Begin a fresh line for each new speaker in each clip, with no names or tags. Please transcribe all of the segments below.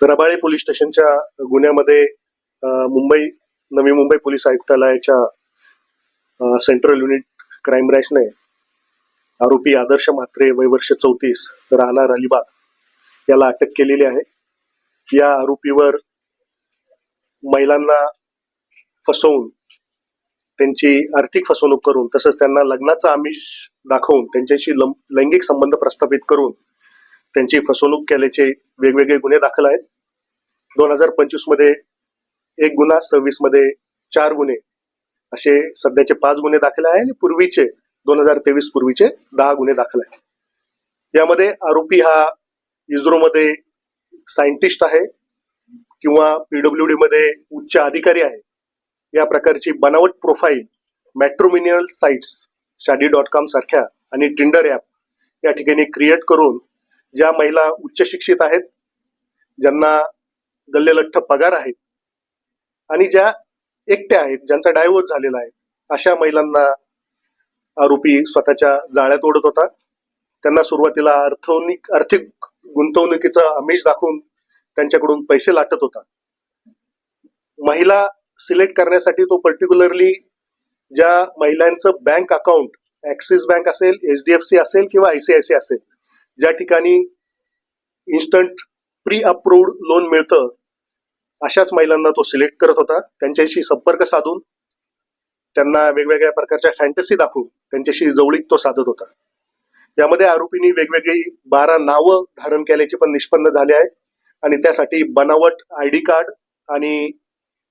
Rabale police स्टेशनच्या गुन्ह्यामध्ये Navi Mumbai police आयुक्तालयाच्या सेंट्रल युनिट क्राईम ब्रँचने आरोपी आदर्श म्हात्रे वय वर्ष 34 राहणार अलिबाग याला अटक केलेली आहे। या आरोपीवर महिलांना फसवून त्यांची आर्थिक फसवणूक करून तसंच त्यांना लग्नाचं आमिष दाखवून त्यांच्याशी लैंगिक संबंध प्रस्थापित करून त्यांची फसवणूक केल्याचे वेगवेगळे गुन्हे दाखल आहेत। 2025 मध्ये 1 गुन्हा, 26 मध्ये 4 गुन्हे असे सध्याचे 5 गुन्हे दाखल आहे आणि पूर्वीचे 2023 पूर्वीचे 10 गुन्हे दाखल आहेत। यामध्ये आरोपी हा इस्रोमध्ये सायंटिस्ट आहे किंवा PWD मध्ये उच्च अधिकारी आहे। या प्रकारची बनावट प्रोफाईल मॅट्रोमिनियल साइट्स Shaadi.com सारख्या आणि टिंडर ॲप या ठिकाणी क्रिएट करून ज्या महिला उच्च शिक्षित आहेत, ज्यांना गल्लेलठ्ठ पगार आहेत आणि ज्या एकट्या आहेत, ज्यांचा डायव्होर्स झालेला आहे, अशा महिलांना आरोपी स्वतःच्या जाळ्यात ओढत होता। त्यांना सुरुवातीला आर्थिक गुंतवणुकीचा आमिष दाखवून त्यांच्याकडून पैसे लाटत होता। महिला सिलेक्ट करण्यासाठी तो पर्टिक्युलरली ज्या महिलांचं बँक अकाउंट ऍक्सिस बँक असेल, HDFC असेल किंवा ICICI असेल, ज्या ठिकाणी इन्स्टंट प्री अप्रूव्ड लोन मिळतं, अशाच महिलांना तो सिलेक्ट करत होता। त्यांच्याशी संपर्क साधून त्यांना वेगवेगळ्या प्रकारच्या फॅन्टसी दाखवून त्यांच्याशी जवळीक तो साधत होता। यामध्ये आरोपींनी वेगवेगळी 12 नावं धारण केल्याचे पण निष्पन्न झाले आहे आणि त्यासाठी बनावट ID कार्ड आणि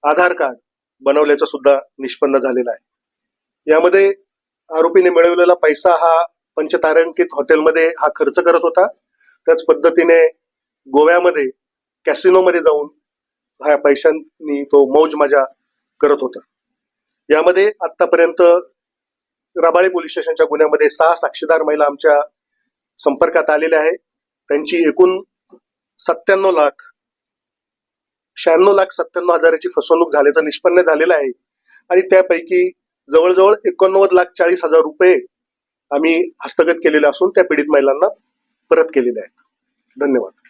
आधार कार्ड बनवल्याचं सुद्धा निष्पन्न झालेलं आहे। यामध्ये आरोपीने मिळवलेला पैसा हा पंचतारांकित हॉटेलमध्ये हा खर्च करत होता। त्याच पद्धतीने गोव्यामध्ये कॅसिनोमध्ये जाऊन ह्या पैशांनी तो मौज मजा करत होता। यामध्ये आतापर्यंत रबाळे पोलीस स्टेशनच्या गुन्ह्यामध्ये 6 साक्षीदार महिला आमच्या संपर्कात आलेल्या आहेत। त्यांची एकूण 96,97,000ची फसवणूक झाल्याचं निष्पन्न झालेलं आहे आणि त्यापैकी जवळजवळ 89,40,000 रुपये आम्ही हस्तगत केलेले असून त्या पीडित महिलांना परत केलेले आहेत। धन्यवाद।